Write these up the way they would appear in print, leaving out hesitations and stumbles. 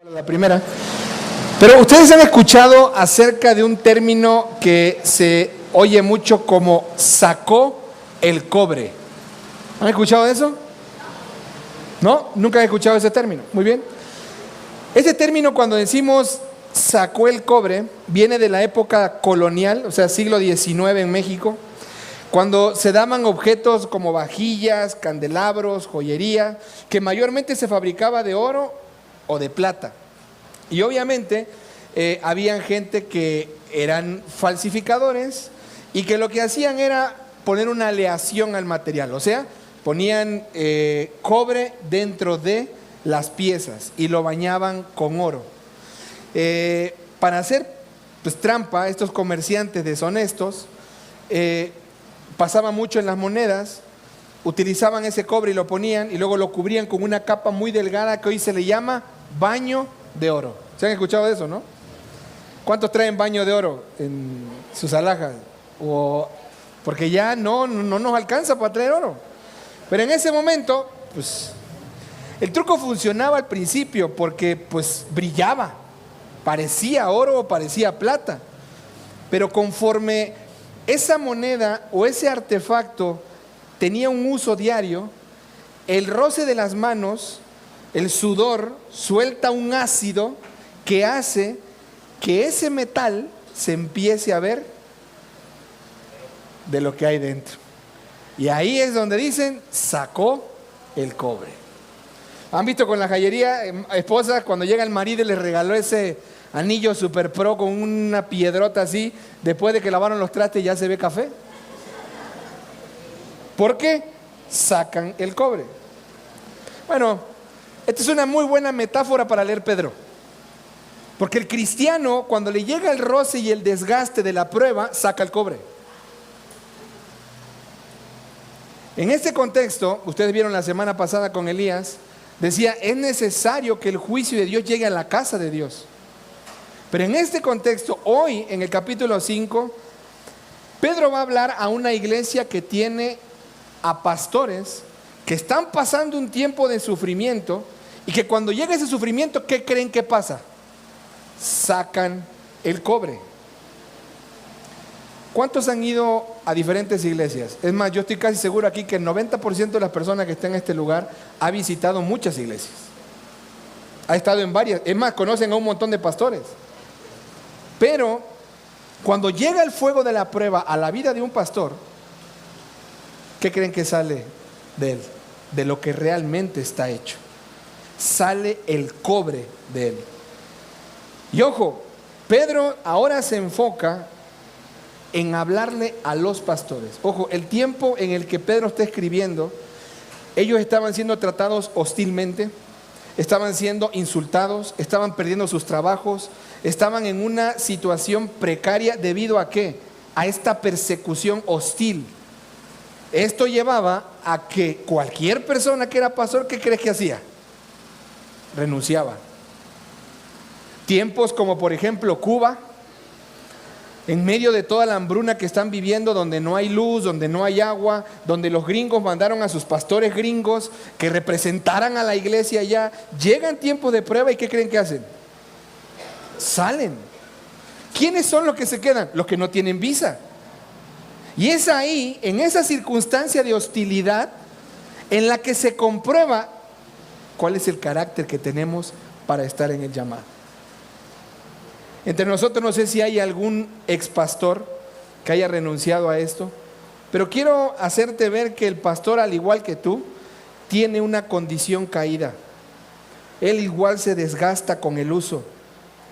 La primera. Pero ustedes han escuchado acerca de un término que se oye mucho como sacó el cobre. ¿Han escuchado eso? ¿No? Nunca he escuchado ese término. Muy bien. Ese término, cuando decimos sacó el cobre, viene de la época colonial, o sea, siglo XIX en México, cuando se daban objetos como vajillas, candelabros, joyería, que mayormente se fabricaba de oro o de plata. Y obviamente habían gente que eran falsificadores y que lo que hacían era poner una aleación al material, o sea, ponían cobre dentro de las piezas y lo bañaban con oro. Para hacer trampa, estos comerciantes deshonestos pasaban mucho en las monedas, utilizaban ese cobre y lo ponían y luego lo cubrían con una capa muy delgada que hoy se le llama baño de oro. ¿Se han escuchado de eso, no? ¿Cuántos traen baño de oro en sus alhajas? Porque ya no nos alcanza para traer oro. Pero en ese momento, el truco funcionaba al principio porque brillaba, parecía oro o parecía plata. Pero conforme esa moneda o ese artefacto tenía un uso diario, el roce de las manos, el sudor, suelta un ácido que hace que ese metal se empiece a ver de lo que hay dentro. Y ahí es donde dicen, sacó el cobre. ¿Han visto con la joyería, esposas, cuando llega el marido y le regaló ese anillo super pro con una piedrota así, después de que lavaron los trastes ya se ve café? ¿Por qué? Sacan el cobre. Bueno, esta es una muy buena metáfora para leer Pedro. Porque el cristiano, cuando le llega el roce y el desgaste de la prueba, saca el cobre. En este contexto, ustedes vieron la semana pasada con Elías, decía, es necesario que el juicio de Dios llegue a la casa de Dios. Pero en este contexto, hoy, en el capítulo 5, Pedro va a hablar a una iglesia que tiene a pastores que están pasando un tiempo de sufrimiento y que cuando llega ese sufrimiento, ¿qué creen que pasa? Sacan el cobre. ¿Cuántos han ido a diferentes iglesias? Es más, yo estoy casi seguro aquí que el 90% de las personas que están en este lugar ha visitado muchas iglesias. Ha estado en varias. Es más, conocen a un montón de pastores. Pero cuando llega el fuego de la prueba a la vida de un pastor, ¿qué creen que sale de él? De lo que realmente está hecho. Sale el cobre de él. Y ojo, Pedro ahora se enfoca en hablarle a los pastores. Ojo, el tiempo en el que Pedro está escribiendo, ellos estaban siendo tratados hostilmente, estaban siendo insultados, estaban perdiendo sus trabajos, estaban en una situación precaria debido a ¿qué? A esta persecución hostil. Esto llevaba a que cualquier persona que era pastor, ¿qué crees que hacía? Renunciaba. Tiempos como por ejemplo Cuba, en medio de toda la hambruna que están viviendo, donde no hay luz, donde no hay agua, donde los gringos mandaron a sus pastores gringos que representaran a la iglesia allá, llegan tiempos de prueba y ¿qué creen que hacen? Salen. ¿Quiénes son los que se quedan? Los que no tienen visa. Y es ahí, en esa circunstancia de hostilidad, en la que se comprueba cuál es el carácter que tenemos para estar en el llamado. Entre nosotros no sé si hay algún expastor que haya renunciado a esto, pero quiero hacerte ver que el pastor, al igual que tú, tiene una condición caída. Él igual se desgasta con el uso.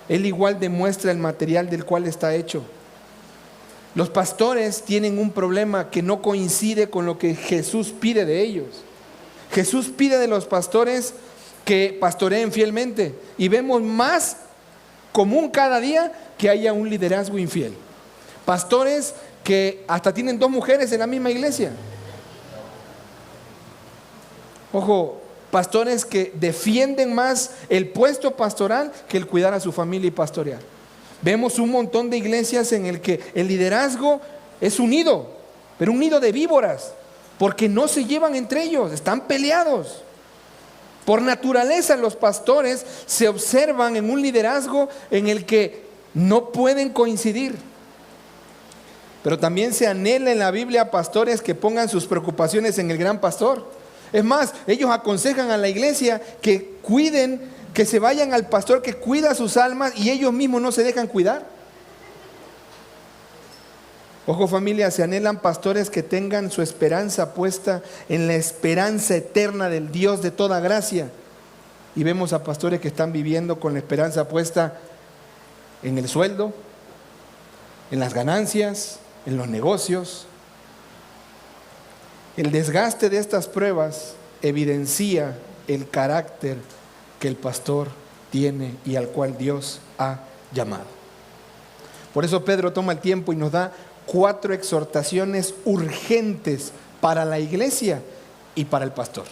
Él igual demuestra el material del cual está hecho. Los pastores tienen un problema que no coincide con lo que Jesús pide de ellos. Jesús pide de los pastores que pastoreen fielmente y vemos más común cada día que haya un liderazgo infiel. Pastores que hasta tienen 2 mujeres en la misma iglesia. Ojo, pastores que defienden más el puesto pastoral que el cuidar a su familia y pastorear. Vemos un montón de iglesias en el que el liderazgo es un nido, pero un nido de víboras, porque no se llevan entre ellos, están peleados. Por naturaleza, los pastores se observan en un liderazgo en el que no pueden coincidir. Pero también se anhela en la Biblia pastores que pongan sus preocupaciones en el gran pastor. Es más, ellos aconsejan a la iglesia que cuiden, que se vayan al pastor que cuida sus almas y ellos mismos no se dejan cuidar. Ojo familia, se anhelan pastores que tengan su esperanza puesta en la esperanza eterna del Dios de toda gracia. Y vemos a pastores que están viviendo con la esperanza puesta en el sueldo, en las ganancias, en los negocios. El desgaste de estas pruebas evidencia el carácter que el pastor tiene y al cual Dios ha llamado. Por eso Pedro toma el tiempo y nos da 4 exhortaciones urgentes para la iglesia y para el pastor.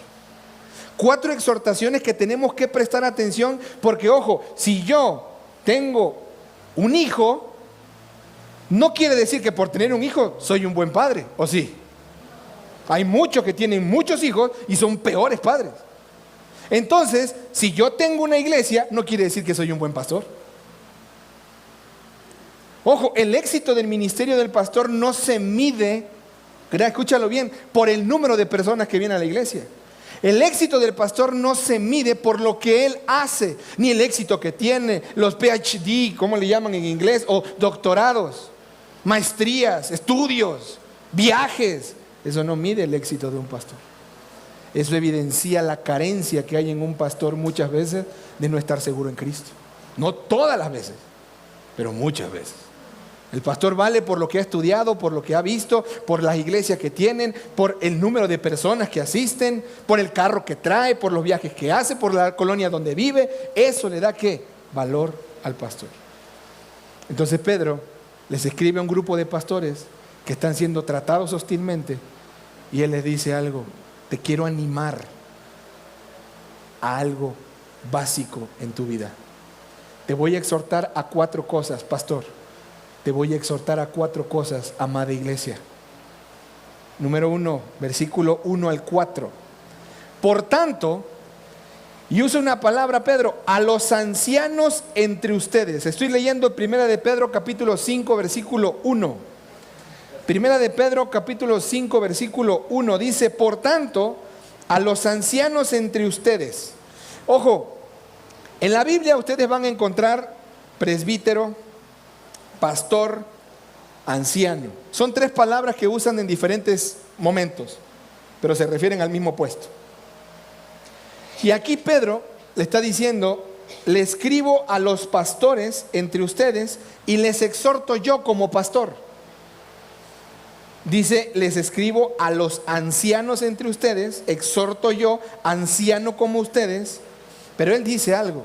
4 exhortaciones que tenemos que prestar atención porque, ojo, si yo tengo un hijo, no quiere decir que por tener un hijo soy un buen padre, ¿o sí? Hay muchos que tienen muchos hijos y son peores padres. Entonces, si yo tengo una iglesia, no quiere decir que soy un buen pastor. Ojo, el éxito del ministerio del pastor no se mide, escúchalo bien, por el número de personas que vienen a la iglesia. El éxito del pastor no se mide por lo que él hace, ni el éxito que tiene, los PhD, como le llaman en inglés, o doctorados, maestrías, estudios, viajes. Eso no mide el éxito de un pastor. Eso evidencia la carencia que hay en un pastor muchas veces de no estar seguro en Cristo. No todas las veces, pero muchas veces. El pastor vale por lo que ha estudiado, por lo que ha visto, por las iglesias que tienen, por el número de personas que asisten, por el carro que trae, por los viajes que hace, por la colonia donde vive. Eso le da ¿qué? Valor al pastor. Entonces Pedro les escribe a un grupo de pastores que están siendo tratados hostilmente y él les dice algo: te quiero animar a algo básico en tu vida. Te voy a exhortar a 4 cosas, pastor. Te voy a exhortar a 4 cosas, amada iglesia. Número 1, versículo 1 al 4. Por tanto, y usa una palabra Pedro, a los ancianos entre ustedes. Estoy leyendo Primera de Pedro capítulo 5 versículo 1. Primera de Pedro capítulo 5 versículo 1 dice: por tanto, a los ancianos entre ustedes. Ojo, en la Biblia ustedes van a encontrar presbítero, pastor, anciano. Son 3 palabras que usan en diferentes momentos, pero se refieren al mismo puesto. Y aquí Pedro le está diciendo: le escribo a los pastores entre ustedes y les exhorto yo como pastor. Dice: les escribo a los ancianos entre ustedes, exhorto yo, anciano como ustedes. Pero él dice algo: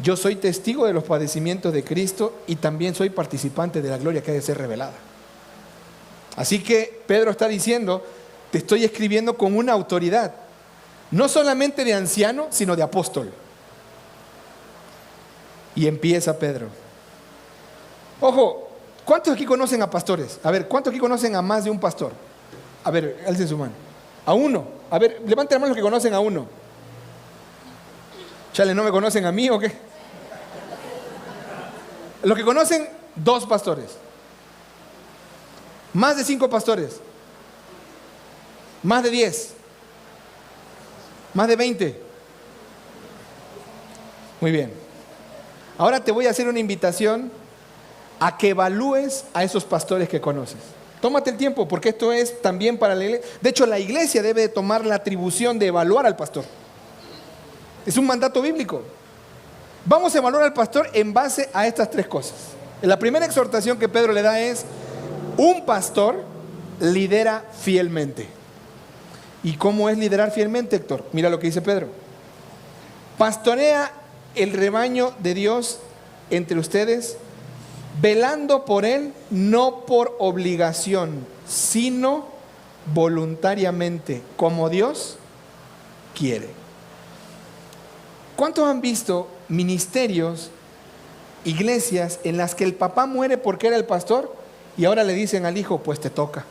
yo soy testigo de los padecimientos de Cristo y también soy participante de la gloria que ha de ser revelada. Así que Pedro está diciendo: te estoy escribiendo con una autoridad, no solamente de anciano, sino de apóstol. Y empieza Pedro. Ojo, ¿cuántos aquí conocen a pastores? A ver, ¿cuántos aquí conocen a más de un pastor? A ver, alcen su mano. A uno. A ver, levanten la mano los que conocen a uno. Chale, ¿no me conocen a mí o qué? Los que conocen 2 pastores. Más de 5 pastores. Más de 10. Más de 20. Muy bien. Ahora te voy a hacer una invitación a que evalúes a esos pastores que conoces. Tómate el tiempo, porque esto es también para la iglesia. De hecho, la iglesia debe tomar la atribución de evaluar al pastor. Es un mandato bíblico. Vamos a evaluar al pastor en base a estas 3 cosas. La primera exhortación que Pedro le da es: un pastor lidera fielmente. ¿Y cómo es liderar fielmente, Héctor? Mira lo que dice Pedro: pastorea el rebaño de Dios entre ustedes, velando por él, no por obligación, sino voluntariamente, como Dios quiere. ¿Cuántos han visto ministerios, iglesias en las que el papá muere porque era el pastor y ahora le dicen al hijo: pues te toca?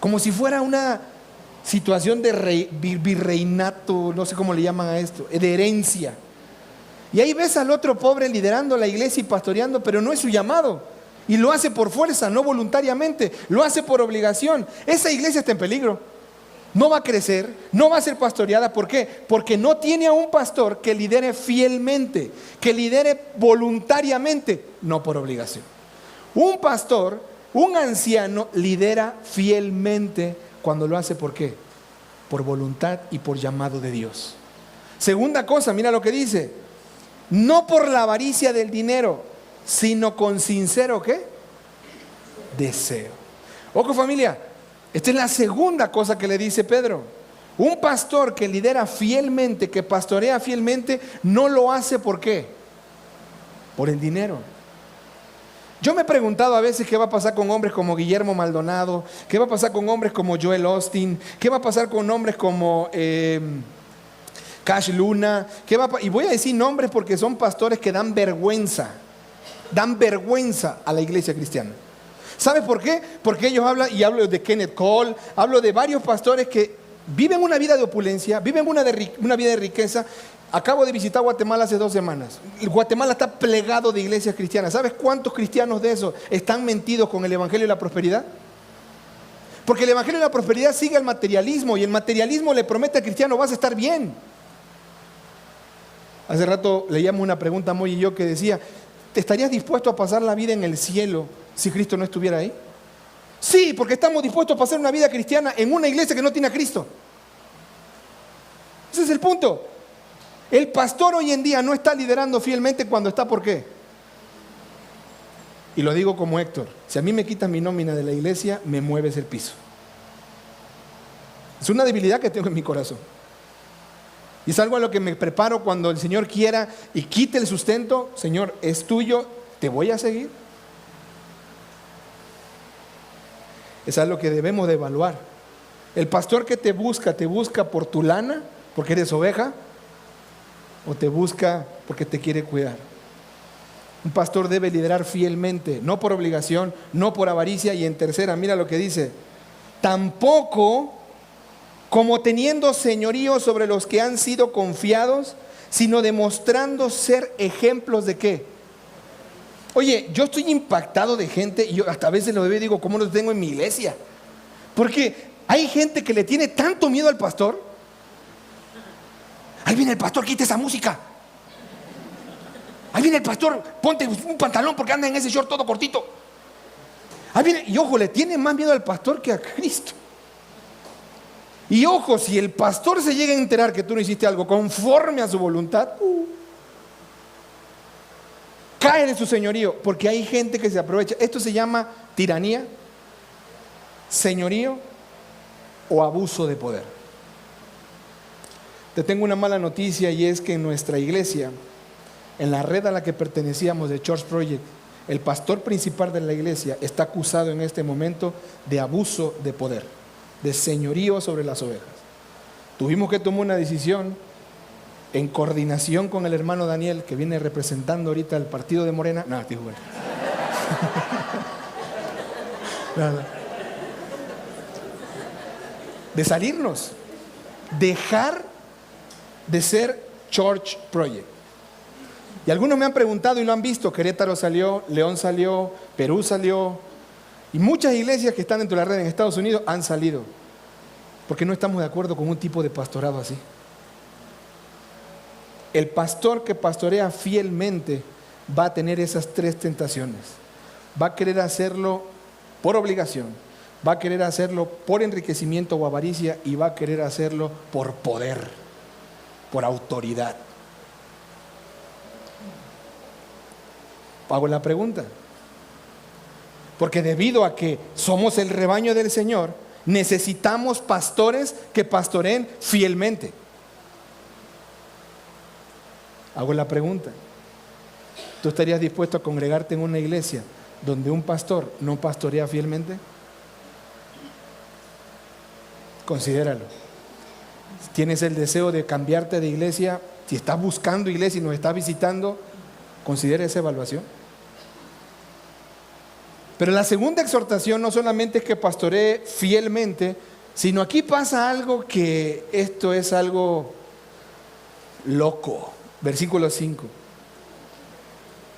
Como si fuera una situación de virreinato, no sé cómo le llaman a esto, de herencia. Y ahí ves al otro pobre liderando la iglesia y pastoreando, pero no es su llamado. Y lo hace por fuerza, no voluntariamente, lo hace por obligación. Esa iglesia está en peligro. No va a crecer, no va a ser pastoreada. ¿Por qué? Porque no tiene a un pastor que lidere fielmente, que lidere voluntariamente, no por obligación. Un pastor, un anciano, lidera fielmente cuando lo hace. ¿Por qué? Por voluntad y por llamado de Dios. Segunda cosa, mira lo que dice: no por la avaricia del dinero, sino con sincero, ¿qué? Deseo. Ojo, familia, esta es la segunda cosa que le dice Pedro. Un pastor que lidera fielmente, que pastorea fielmente, no lo hace ¿por qué? Por el dinero. Yo me he preguntado a veces qué va a pasar con hombres como Guillermo Maldonado, qué va a pasar con hombres como Joel Austin, qué va a pasar con hombres como Cash Luna, y voy a decir nombres porque son pastores que dan vergüenza a la iglesia cristiana. ¿Sabes por qué? Porque ellos hablan, y hablo de Kenneth Cole, hablo de varios pastores que viven una vida de opulencia, viven una vida de riqueza. Acabo de visitar Guatemala hace 2 semanas. Guatemala está plegado de iglesias cristianas. ¿Sabes cuántos cristianos de esos están mentidos con el evangelio de la prosperidad? Porque el evangelio de la prosperidad sigue al materialismo, y el materialismo le promete al cristiano: vas a estar bien. Hace rato leíamos una pregunta Moy y yo que decía: ¿te estarías dispuesto a pasar la vida en el cielo si Cristo no estuviera ahí? Sí, porque estamos dispuestos a pasar una vida cristiana en una iglesia que no tiene a Cristo. Ese es el punto. El pastor hoy en día no está liderando fielmente cuando está ¿por qué? Y lo digo como Héctor: si a mí me quitas mi nómina de la iglesia, me mueves el piso. Es una debilidad que tengo en mi corazón. Y es algo a lo que me preparo cuando el Señor quiera y quite el sustento. Señor, es tuyo, te voy a seguir. Es algo que debemos de evaluar. El pastor que te busca por tu lana, porque eres oveja, o te busca porque te quiere cuidar. Un pastor debe liderar fielmente, no por obligación, no por avaricia. Y en tercera, mira lo que dice: tampoco como teniendo señorío sobre los que han sido confiados, sino demostrando ser ejemplos de ¿qué? Oye, yo estoy impactado de gente, y yo hasta a veces lo veo y digo: ¿cómo lo tengo en mi iglesia? Porque hay gente que le tiene tanto miedo al pastor. Ahí viene el pastor, quita esa música. Ahí viene el pastor, ponte un pantalón porque anda en ese short todo cortito. Ahí viene, y ojo, le tiene más miedo al pastor que a Cristo. Y ojo, si el pastor se llega a enterar que tú no hiciste algo conforme a su voluntad, cae de su señorío, porque hay gente que se aprovecha. Esto se llama tiranía, señorío o abuso de poder. Te tengo una mala noticia, y es que en nuestra iglesia, en la red a la que pertenecíamos de Church Project, el pastor principal de la iglesia está acusado en este momento de abuso de poder, de señorío sobre las ovejas. Tuvimos que tomar una decisión en coordinación con el hermano Daniel, que viene representando ahorita el partido de Morena. No, estoy jugando. Nada. De salirnos, dejar de ser Church Project. Y algunos me han preguntado y lo han visto: Querétaro salió, León salió, Perú salió, y muchas iglesias que están dentro de la red en Estados Unidos han salido, porque no estamos de acuerdo con un tipo de pastorado así. El pastor que pastorea fielmente va a tener esas 3 tentaciones. Va a querer hacerlo por obligación, va a querer hacerlo por enriquecimiento o avaricia, y va a querer hacerlo por poder, por autoridad. Hago la pregunta, porque debido a que somos el rebaño del Señor, necesitamos pastores que pastoreen fielmente. Hago la pregunta: ¿tú estarías dispuesto a congregarte en una iglesia donde un pastor no pastorea fielmente? Considéralo. Si tienes el deseo de cambiarte de iglesia, si estás buscando iglesia y nos estás visitando, considera esa evaluación. Pero la segunda exhortación no solamente es que pastoree fielmente, Sino aquí pasa algo que esto es algo loco. Versículo 5.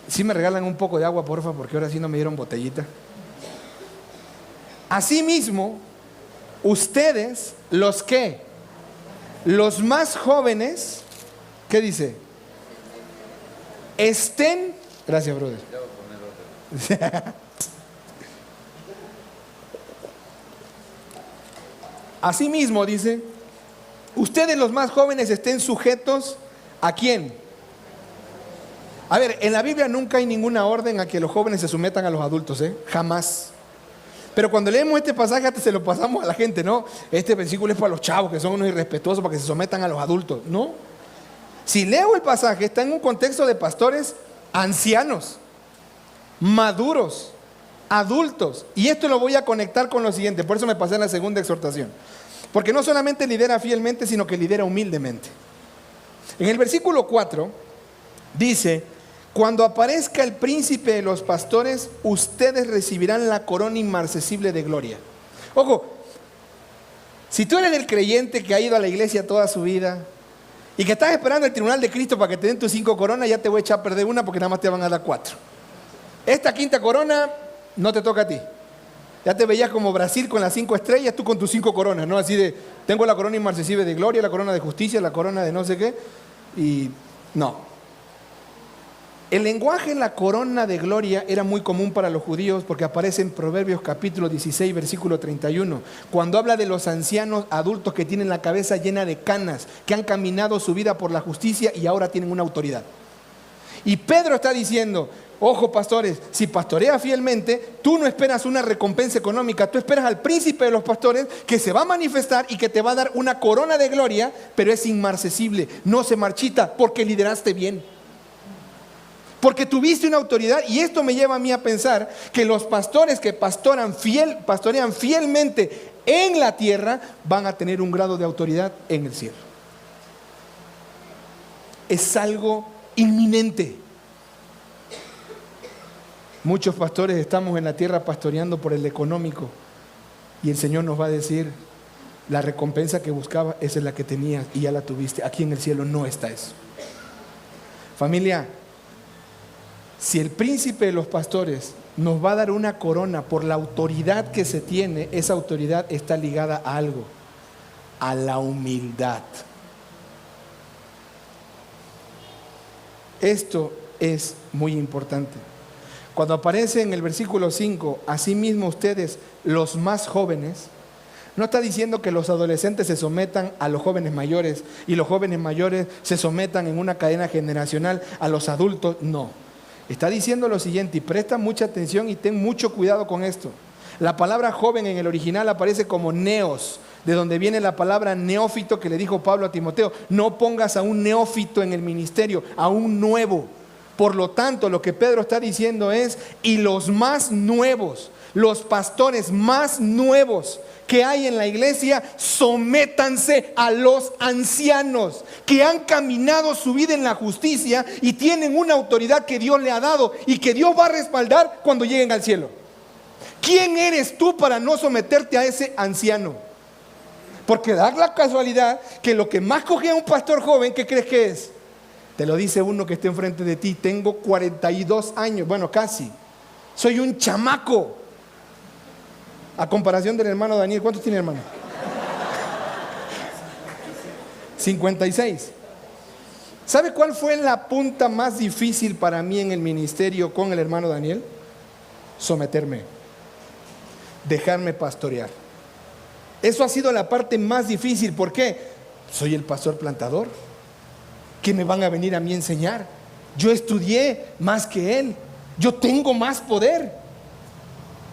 Si me regalan un poco de agua, porfa, porque ahora sí no me dieron botellita. Asimismo, ustedes, los que, los más jóvenes, ¿qué dice? Estén, gracias, brother. Asimismo, dice, ustedes los más jóvenes estén sujetos ¿a quién? A ver, en la Biblia nunca hay ninguna orden a que los jóvenes se sometan a los adultos, jamás. Pero cuando leemos este pasaje hasta se lo pasamos a la gente, ¿no? Este versículo es para los chavos que son unos irrespetuosos, para que se sometan a los adultos, ¿no? Si leo el pasaje, está en un contexto de pastores ancianos, maduros, adultos. Y esto lo voy a conectar con lo siguiente, por eso me pasé en la segunda exhortación. Porque no solamente lidera fielmente, sino que lidera humildemente. En el versículo 4 dice: cuando aparezca el príncipe de los pastores, ustedes recibirán la corona inmarcesible de gloria. Ojo, si tú eres el creyente que ha ido a la iglesia toda su vida y que estás esperando el tribunal de Cristo para que te den tus 5 coronas, ya te voy a echar a perder una porque nada más te van a dar 4. Esta 5ª corona no te toca a ti. Ya te veías como Brasil con las 5 estrellas, tú con tus 5 coronas, ¿no? Así de, tengo la corona inmarcesible de gloria, la corona de justicia, la corona de no sé qué. Y no. El lenguaje la corona de gloria era muy común para los judíos porque aparece en Proverbios capítulo 16, versículo 31, cuando habla de los ancianos adultos que tienen la cabeza llena de canas, que han caminado su vida por la justicia y ahora tienen una autoridad. Y Pedro está diciendo: ojo, pastores, si pastoreas fielmente, tú no esperas una recompensa económica, tú esperas al príncipe de los pastores que se va a manifestar y que te va a dar una corona de gloria, pero es inmarcesible, no se marchita porque lideraste bien. Porque tuviste una autoridad, y esto me lleva a mí a pensar que los pastores que pastorean fielmente en la tierra van a tener un grado de autoridad en el cielo. Es algo inminente. Muchos pastores estamos en la tierra pastoreando por el económico, y el Señor nos va a decir: la recompensa que buscaba, esa es la que tenías y ya la tuviste. Aquí en el cielo no está eso. Familia, si el príncipe de los pastores nos va a dar una corona por la autoridad que se tiene, esa autoridad está ligada a algo, a la humildad. Esto es muy importante. Cuando aparece en el versículo 5, asimismo ustedes, los más jóvenes, no está diciendo que los adolescentes se sometan a los jóvenes mayores y los jóvenes mayores se sometan en una cadena generacional a los adultos, no. Está diciendo lo siguiente, y presta mucha atención y ten mucho cuidado con esto. La palabra joven en el original aparece como neos, de donde viene la palabra neófito que le dijo Pablo a Timoteo: no pongas a un neófito en el ministerio, a un nuevo. Por lo tanto, lo que Pedro está diciendo es: y los más nuevos, los pastores más nuevos que hay en la iglesia, sométanse a los ancianos que han caminado su vida en la justicia y tienen una autoridad que Dios le ha dado y que Dios va a respaldar cuando lleguen al cielo. ¿Quién eres tú para no someterte a ese anciano? Porque da la casualidad que lo que más cogía a un pastor joven, ¿qué crees que es? Te lo dice uno que está enfrente de ti: tengo 42 años, bueno, casi. Soy un chamaco. A comparación del hermano Daniel, ¿cuántos tiene hermano? 56. ¿Sabe cuál fue la punta más difícil para mí en el ministerio con el hermano Daniel? Someterme, dejarme pastorear. Eso ha sido la parte más difícil. ¿Por qué? Soy el pastor plantador. ¿Qué me van a venir a mí a enseñar? Yo estudié más que él. Yo tengo más poder.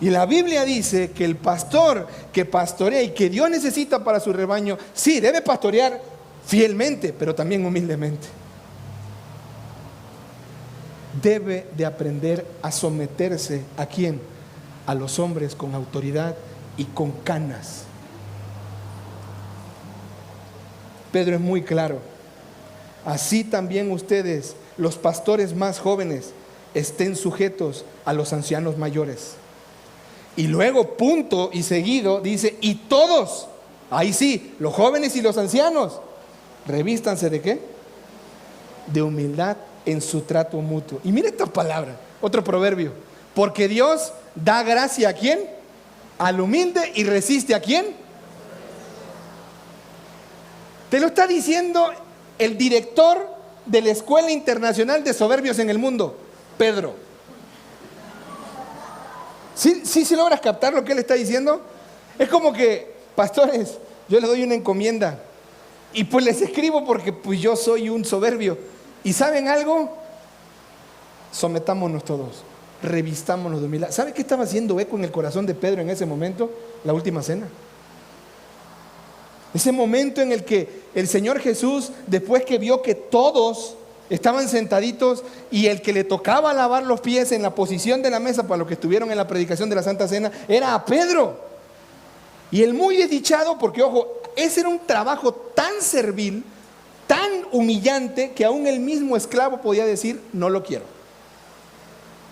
Y la Biblia dice que el pastor que pastorea y que Dios necesita para su rebaño, sí, debe pastorear fielmente, pero también humildemente. Debe de aprender a someterse ¿a quién? A los hombres con autoridad y con canas. Pedro es muy claro. Así también ustedes, los pastores más jóvenes, estén sujetos a los ancianos mayores. Y luego, punto y seguido, dice: y todos Ahí sí, los jóvenes y los ancianos, revístanse ¿de qué? De humildad en su trato mutuo. Y mira estas palabras, otro proverbio. Porque Dios da gracia ¿a quién? Al humilde, y resiste ¿a quién? Te lo está diciendo el director de la Escuela Internacional de Soberbios en el Mundo, Pedro. ¿Sí logras captar lo que él está diciendo? Es como que, pastores, yo les doy una encomienda y pues les escribo porque pues yo soy un soberbio. ¿Y saben algo? Sometámonos todos, revistámonos de humildad. ¿Sabe qué estaba haciendo eco en el corazón de Pedro en ese momento? La última cena. Ese momento en el que el Señor Jesús, después que vio que todos estaban sentaditos y el que le tocaba lavar los pies en la posición de la mesa para los que estuvieron en la predicación de la Santa Cena, era a Pedro. Y él muy desdichado, porque ojo, ese era un trabajo tan servil, tan humillante, que aún el mismo esclavo podía decir, no lo quiero,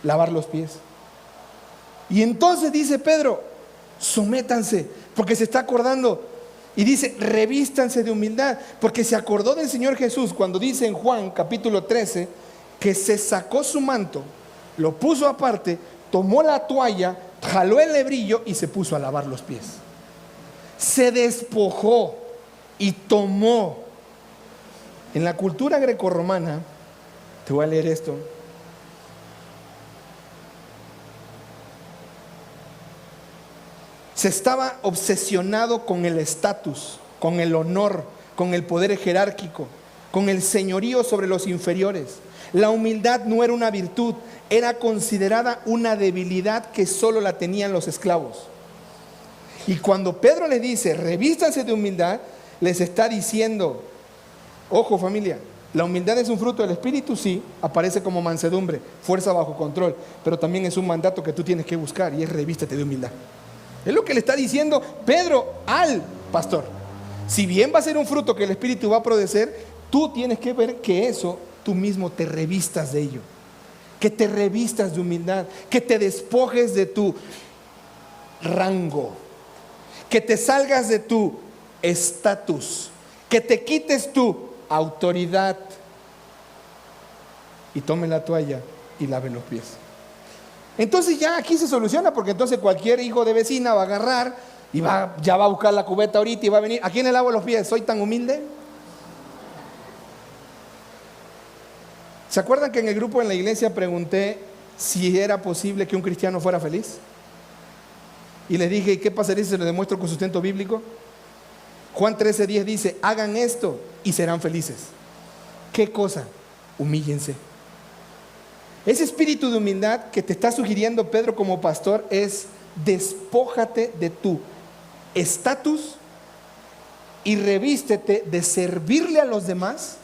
lavar los pies. Y entonces dice Pedro, sométanse, porque se está acordando. Y dice, revístanse de humildad, porque se acordó del Señor Jesús cuando dice en Juan capítulo 13, que se sacó su manto, lo puso aparte, tomó la toalla, jaló el lebrillo y se puso a lavar los pies. Se despojó y tomó. En la cultura grecorromana, te voy a leer esto. Se estaba obsesionado con el estatus, con el honor, con el poder jerárquico, con el señorío sobre los inferiores. La humildad no era una virtud, era considerada una debilidad que solo la tenían los esclavos. Y cuando Pedro les dice, revístanse de humildad, les está diciendo, ojo familia, la humildad es un fruto del Espíritu, sí, aparece como mansedumbre, fuerza bajo control, pero también es un mandato que tú tienes que buscar y es revístete de humildad. Es lo que le está diciendo Pedro al pastor. Si bien va a ser un fruto que el Espíritu va a producir, tú tienes que ver que eso tú mismo te revistas de ello, que te revistas de humildad, que te despojes de tu rango, que te salgas de tu estatus, que te quites tu autoridad y tome la toalla y lave los pies. Entonces ya aquí se soluciona, porque entonces cualquier hijo de vecina va a agarrar y ya va a buscar la cubeta ahorita y va a venir, ¿a quién le lavo los pies? ¿Soy tan humilde? ¿Se acuerdan que en el grupo en la iglesia pregunté si era posible que un cristiano fuera feliz? Y les dije, ¿y qué pasaría si se lo demuestro con sustento bíblico? Juan 13:10 dice, hagan esto y serán felices. ¿Qué cosa? Humíllense. Ese espíritu de humildad que te está sugiriendo Pedro como pastor es despójate de tu estatus y revístete de servirle a los demás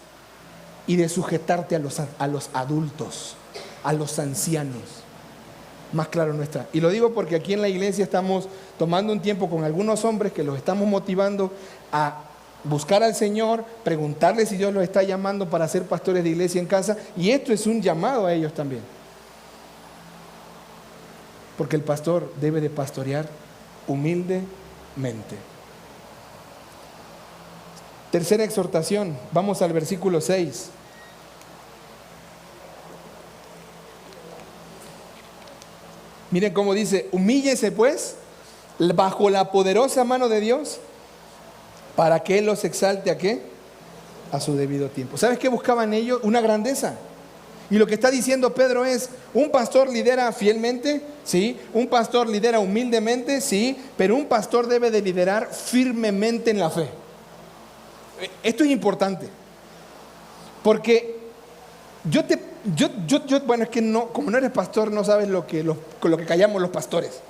y de sujetarte a los adultos, a los ancianos. Más claro no está. Y lo digo porque aquí en la iglesia estamos tomando un tiempo con algunos hombres que los estamos motivando a buscar al Señor, preguntarle si Dios los está llamando para ser pastores de iglesia en casa, y esto es un llamado a ellos también. Porque el pastor debe de pastorear humildemente. Tercera exhortación, vamos al versículo 6. Miren cómo dice, humíllese pues bajo la poderosa mano de Dios para que Él los exalte ¿a qué? A su debido tiempo. ¿Sabes qué buscaban ellos? Una grandeza. Y lo que está diciendo Pedro es, un pastor lidera fielmente, sí, un pastor lidera humildemente, sí, pero un pastor debe de liderar firmemente en la fe. Esto es importante, porque bueno, es que no, como no eres pastor, no sabes con lo que callamos los pastores.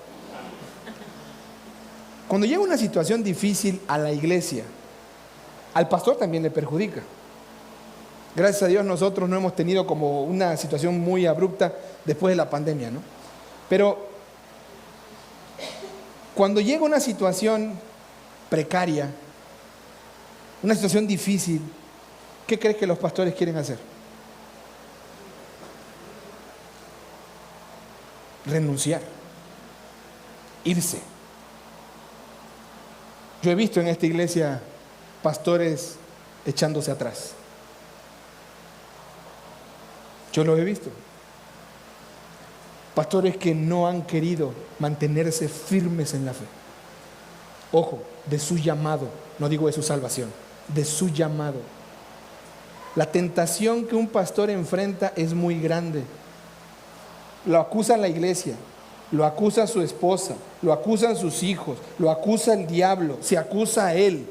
Cuando llega una situación difícil a la iglesia, al pastor también le perjudica. Gracias a Dios nosotros no hemos tenido como una situación muy abrupta después de la pandemia, ¿no? Pero cuando llega una situación precaria, una situación difícil, ¿qué crees que los pastores quieren hacer? Renunciar, irse. Yo he visto en esta iglesia pastores echándose atrás. Yo lo he visto. Pastores que no han querido mantenerse firmes en la fe. Ojo, de su llamado, no digo de su salvación, de su llamado. La tentación que un pastor enfrenta es muy grande. Lo acusa la iglesia, lo acusa su esposa, lo acusan sus hijos, lo acusa el diablo, se acusa a él.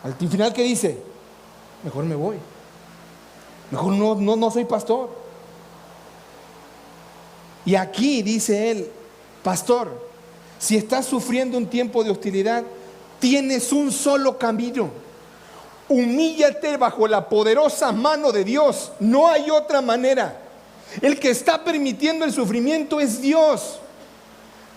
Al final, ¿qué dice? Mejor me voy. Mejor no soy pastor. Y aquí dice él, pastor, si estás sufriendo un tiempo de hostilidad, tienes un solo camino. Humíllate bajo la poderosa mano de Dios. No hay otra manera. El que está permitiendo el sufrimiento es Dios.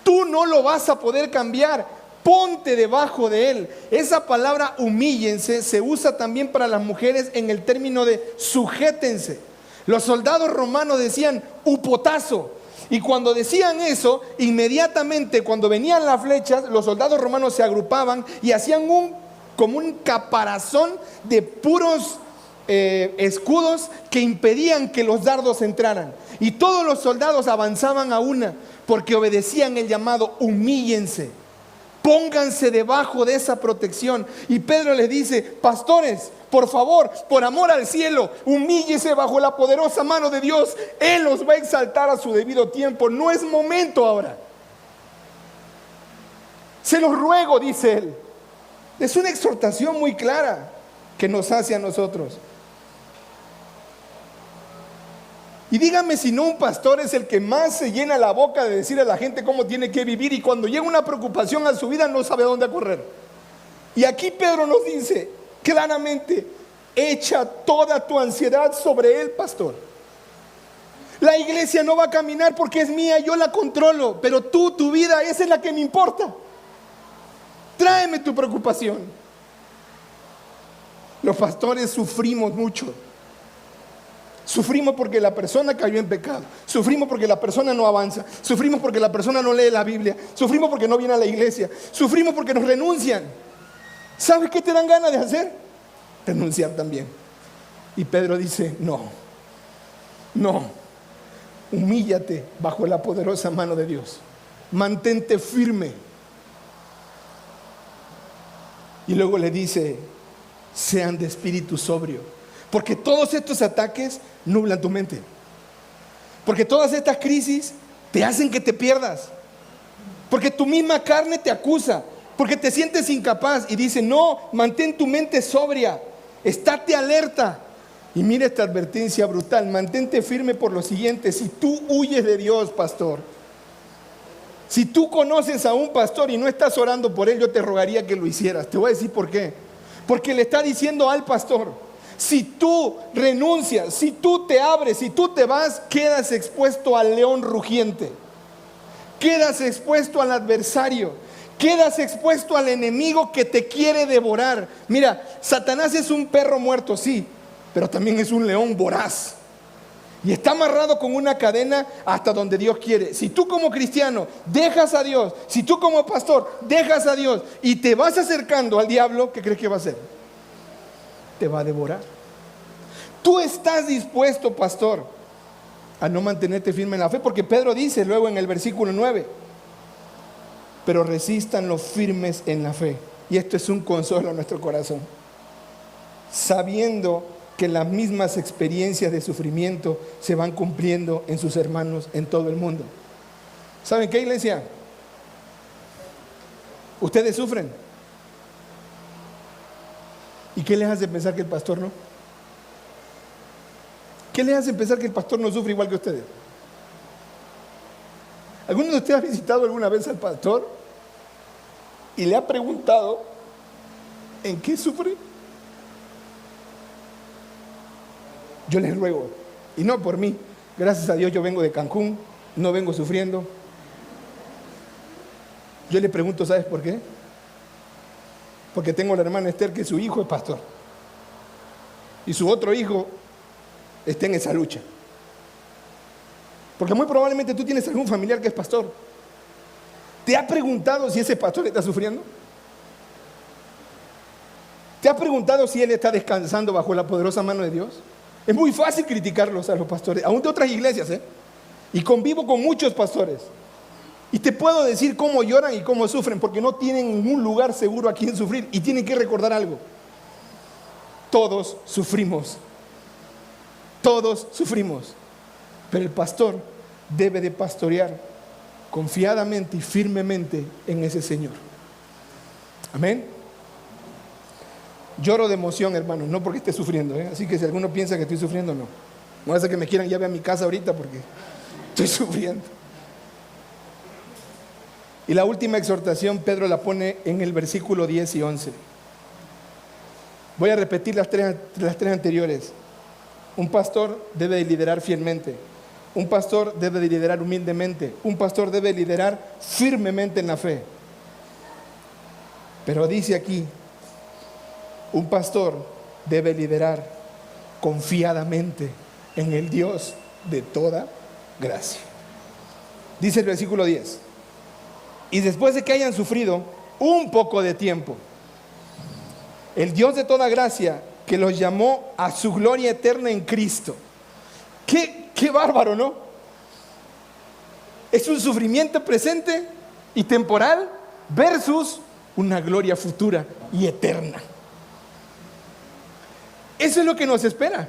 Tú no lo vas a poder cambiar. Ponte debajo de él. Esa palabra humíllense se usa también para las mujeres en el término de sujétense. Los soldados romanos decían upotazo. Y cuando decían eso, inmediatamente cuando venían las flechas, los soldados romanos se agrupaban y hacían como un caparazón de puros escudos que impedían que los dardos entraran. Y todos los soldados avanzaban a una porque obedecían el llamado humíllense. Pónganse debajo de esa protección. Y Pedro les dice, pastores, por favor, por amor al cielo, humíllese bajo la poderosa mano de Dios. Él los va a exaltar a su debido tiempo. No es momento ahora. Se los ruego, dice él. Es una exhortación muy clara que nos hace a nosotros. Y dígame si no un pastor es el que más se llena la boca de decir a la gente cómo tiene que vivir, y cuando llega una preocupación a su vida no sabe a dónde correr. Y aquí Pedro nos dice claramente, echa toda tu ansiedad sobre él, pastor. La iglesia no va a caminar porque es mía, yo la controlo, pero tu vida, esa es la que me importa. Tráeme tu preocupación. Los pastores sufrimos mucho. Sufrimos porque la persona cayó en pecado. Sufrimos porque la persona no avanza. Sufrimos porque la persona no lee la Biblia. Sufrimos porque no viene a la iglesia. Sufrimos porque nos renuncian. ¿Sabes qué te dan ganas de hacer? Renunciar también. Y Pedro dice, no. Humíllate bajo la poderosa mano de Dios. Mantente firme. Y luego le dice, sean de espíritu sobrio. Porque todos estos ataques nublan tu mente. Porque todas estas crisis te hacen que te pierdas. Porque tu misma carne te acusa. Porque te sientes incapaz y dice, no, mantén tu mente sobria. Estate alerta. Y mira esta advertencia brutal. Mantente firme por lo siguiente. Si tú huyes de Dios, pastor. Si tú conoces a un pastor y no estás orando por él, yo te rogaría que lo hicieras. Te voy a decir por qué. Porque le está diciendo al pastor, si tú renuncias, si tú te abres, si tú te vas, quedas expuesto al león rugiente. Quedas expuesto al adversario. Quedas expuesto al enemigo que te quiere devorar. Mira, Satanás es un perro muerto, sí, pero también es un león voraz. Y está amarrado con una cadena hasta donde Dios quiere. Si tú como cristiano dejas a Dios, si tú como pastor dejas a Dios y te vas acercando al diablo, ¿qué crees que va a hacer? Te va a devorar. Tú estás dispuesto, pastor, a no mantenerte firme en la fe, porque Pedro dice luego en el versículo 9, pero resistan los firmes en la fe. Y esto es un consuelo a nuestro corazón, sabiendo que las mismas experiencias de sufrimiento se van cumpliendo en sus hermanos en todo el mundo. ¿Saben qué, iglesia? Ustedes sufren. ¿Y qué les hace pensar que el pastor no? ¿Qué les hace pensar que el pastor no sufre igual que ustedes? ¿Alguno de ustedes ha visitado alguna vez al pastor y le ha preguntado en qué sufre? Yo les ruego, y no por mí, gracias a Dios yo vengo de Cancún, no vengo sufriendo. Yo le pregunto, ¿sabes por qué? Porque tengo la hermana Esther, que su hijo es pastor, y su otro hijo está en esa lucha. Porque muy probablemente tú tienes algún familiar que es pastor. ¿Te ha preguntado si ese pastor está sufriendo? ¿Te has preguntado si él está descansando bajo la poderosa mano de Dios? Es muy fácil criticarlos a los pastores, aún de otras iglesias, y convivo con muchos pastores. Y te puedo decir cómo lloran y cómo sufren, porque no tienen un lugar seguro a quien sufrir. Y tienen que recordar algo. Todos sufrimos. Todos sufrimos. Pero el pastor debe de pastorear confiadamente y firmemente en ese Señor. Amén. Lloro de emoción, hermanos, no porque esté sufriendo, Así que si alguno piensa que estoy sufriendo, no. No va a ser que me quieran llevar a mi casa ahorita porque estoy sufriendo. Y la última exhortación Pedro la pone en el versículo 10 y 11. Voy a repetir las tres anteriores. Un pastor debe de liderar fielmente. Un pastor debe de liderar humildemente. Un pastor debe de liderar firmemente en la fe. Pero dice aquí, un pastor debe liderar confiadamente en el Dios de toda gracia. Dice el versículo 10. Y después de que hayan sufrido un poco de tiempo, el Dios de toda gracia que los llamó a su gloria eterna en Cristo. Qué bárbaro, ¿no? Es un sufrimiento presente y temporal versus una gloria futura y eterna. Eso es lo que nos espera.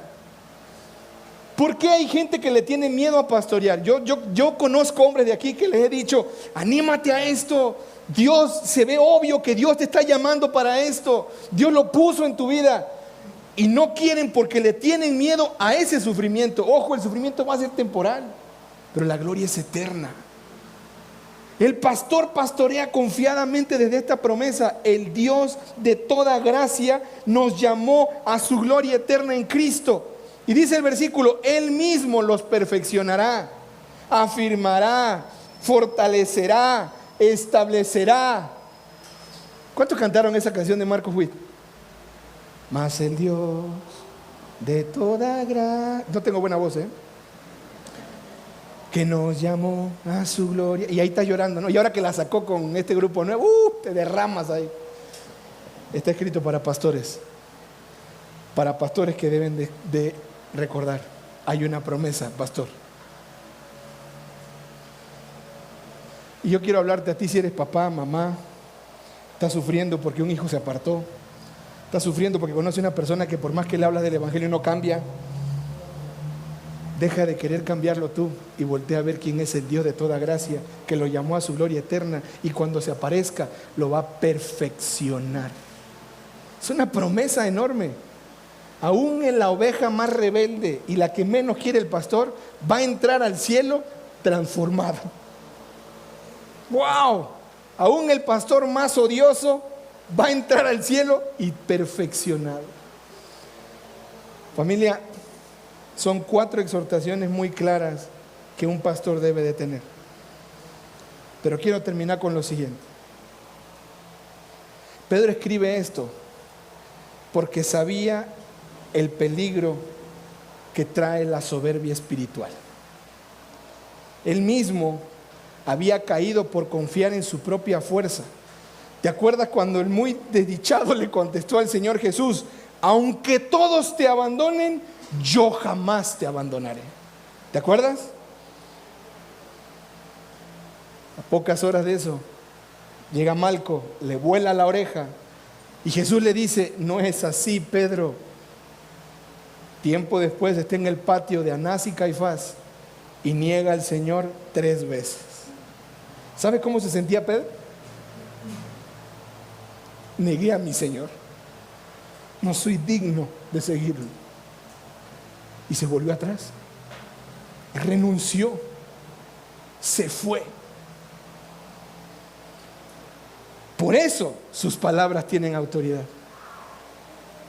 ¿Por qué hay gente que le tiene miedo a pastorear? Yo conozco hombres de aquí que les he dicho, anímate a esto. Dios, se ve obvio que Dios te está llamando para esto. Dios lo puso en tu vida. Y no quieren porque le tienen miedo a ese sufrimiento. Ojo, el sufrimiento va a ser temporal, pero la gloria es eterna. El pastor pastorea confiadamente desde esta promesa. El Dios de toda gracia nos llamó a su gloria eterna en Cristo. Y dice el versículo, Él mismo los perfeccionará, afirmará, fortalecerá, establecerá. ¿Cuántos cantaron esa canción de Marcos Witt? Mas el Dios de toda gracia, no tengo buena voz, que nos llamó a su gloria. Y ahí está llorando, ¿no? Y ahora que la sacó con este grupo nuevo, te derramas ahí. Está escrito para pastores que deben de recordar. Hay una promesa, pastor. Y yo quiero hablarte a ti si eres papá, mamá, estás sufriendo porque un hijo se apartó, estás sufriendo porque conoce una persona que por más que le hablas del evangelio no cambia. Deja de querer cambiarlo tú y voltea a ver quién es el Dios de toda gracia que lo llamó a su gloria eterna y cuando se aparezca lo va a perfeccionar. Es una promesa enorme. Aún en la oveja más rebelde y la que menos quiere el pastor va a entrar al cielo transformado. ¡Wow! Aún el pastor más odioso va a entrar al cielo y perfeccionado. Familia, son 4 exhortaciones muy claras que un pastor debe de tener. Pero quiero terminar con lo siguiente. Pedro escribe esto porque sabía el peligro que trae la soberbia espiritual. Él mismo había caído por confiar en su propia fuerza. ¿Te acuerdas cuando el muy desdichado le contestó al Señor Jesús? Aunque todos te abandonen, yo jamás te abandonaré. ¿Te acuerdas? A pocas horas de eso, llega Malco, le vuela la oreja y Jesús le dice, no es así, Pedro. Tiempo después está en el patio de Anás y Caifás y niega al Señor 3 veces. ¿Sabe cómo se sentía Pedro? Negué a mi Señor. No soy digno de seguirlo. Y se volvió atrás. Renunció. Se fue. Por eso sus palabras tienen autoridad.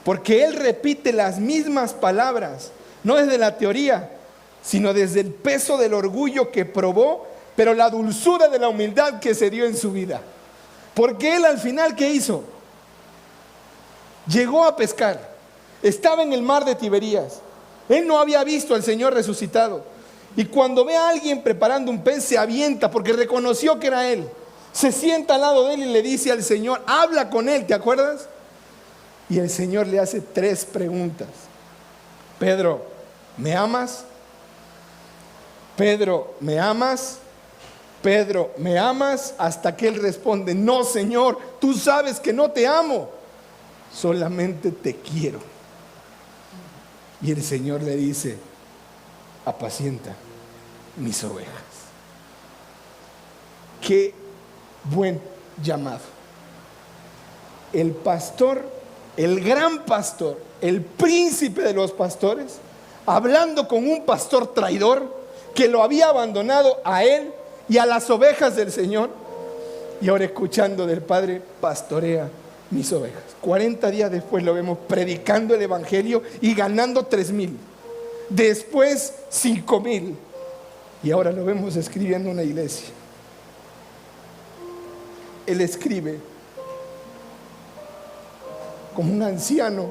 Porque Él repite las mismas palabras, no desde la teoría, sino desde el peso del orgullo que probó, pero la dulzura de la humildad que se dio en su vida. Porque Él al final, ¿qué hizo? Llegó a pescar. Estaba en el mar de Tiberías. Él no había visto al Señor resucitado. Y cuando ve a alguien preparando un pez, se avienta porque reconoció que era Él. Se sienta al lado de Él y le dice al Señor, habla con Él, ¿te acuerdas? Y el Señor le hace 3 preguntas. Pedro, ¿me amas? Pedro, ¿me amas? Pedro, ¿me amas? Hasta que él responde, no, Señor, tú sabes que no te amo, solamente te quiero. Y el Señor le dice, apacienta mis ovejas. Qué buen llamado. El pastor, el gran pastor, el príncipe de los pastores, hablando con un pastor traidor que lo había abandonado a él y a las ovejas del Señor, y ahora escuchando del Padre, pastorea mis ovejas. 40 días después lo vemos predicando el evangelio y ganando 3,000, después 5,000, y ahora lo vemos escribiendo una iglesia. Él escribe como un anciano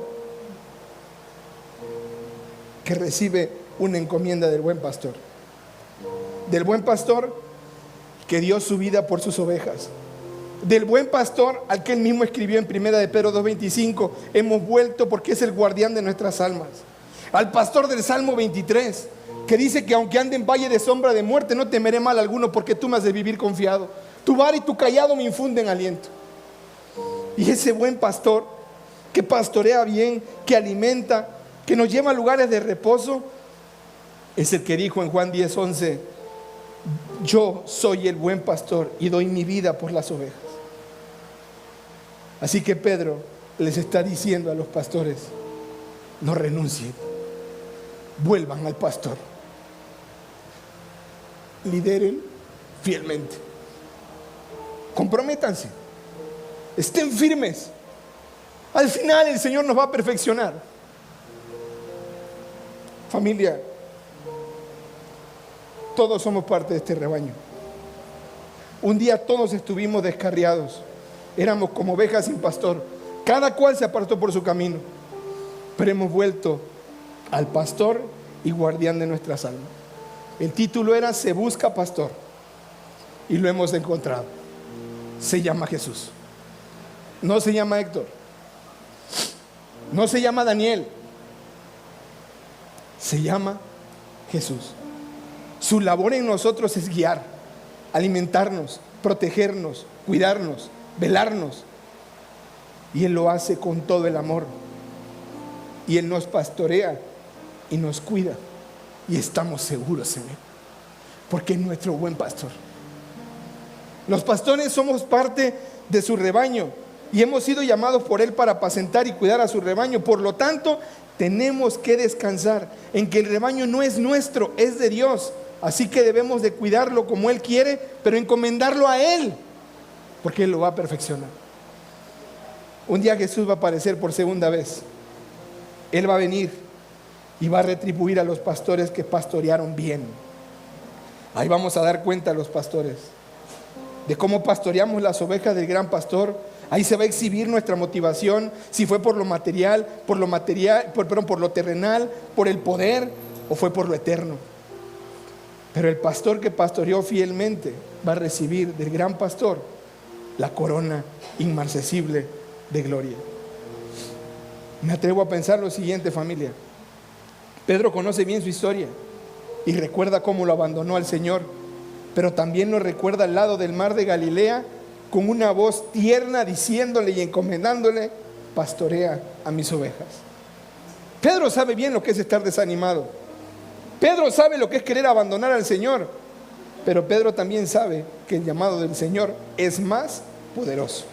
que recibe una encomienda del buen pastor. Del buen pastor que dio su vida por sus ovejas. Del buen pastor al que él mismo escribió en 1 de Pedro 2:25, hemos vuelto porque es el guardián de nuestras almas. Al pastor del Salmo 23, que dice que aunque ande en valle de sombra de muerte, no temeré mal alguno porque tú me has de vivir confiado. Tu vara y tu cayado me infunden aliento. Y ese buen pastor que pastorea bien, que alimenta, que nos lleva a lugares de reposo, es el que dijo en Juan 10:11, yo soy el buen pastor y doy mi vida por las ovejas. Así que Pedro les está diciendo a los pastores, no renuncien, vuelvan al pastor, lideren fielmente, comprométanse, estén firmes. Al final el Señor nos va a perfeccionar. Familia, todos somos parte de este rebaño. Un día todos estuvimos descarriados, éramos como ovejas sin pastor, cada cual se apartó por su camino, pero hemos vuelto al pastor y guardián de nuestras almas. El título era Se busca pastor, y lo hemos encontrado. Se llama Jesús. No se llama Héctor, no se llama Daniel, se llama Jesús. Su labor en nosotros es guiar, alimentarnos, protegernos, cuidarnos, velarnos. Y Él lo hace con todo el amor. Y Él nos pastorea y nos cuida. Y estamos seguros en Él, porque es nuestro buen pastor. Los pastores somos parte de su rebaño y hemos sido llamados por Él para apacentar y cuidar a su rebaño. Por lo tanto, tenemos que descansar en que el rebaño no es nuestro, es de Dios. Así que debemos de cuidarlo como Él quiere, pero encomendarlo a Él, porque Él lo va a perfeccionar. Un día Jesús va a aparecer por segunda vez. Él va a venir y va a retribuir a los pastores que pastorearon bien. Ahí vamos a dar cuenta a los pastores de cómo pastoreamos las ovejas del gran pastor. Ahí se va a exhibir nuestra motivación, si fue por lo material, por lo terrenal, por el poder, o fue por lo eterno. Pero el pastor que pastoreó fielmente va a recibir del gran pastor la corona inmarcesible de gloria. Me atrevo a pensar lo siguiente, familia. Pedro conoce bien su historia y recuerda cómo lo abandonó al Señor, pero también lo recuerda al lado del mar de Galilea, con una voz tierna diciéndole y encomendándole, pastorea a mis ovejas. Pedro sabe bien lo que es estar desanimado. Pedro sabe lo que es querer abandonar al Señor, pero Pedro también sabe que el llamado del Señor es más poderoso.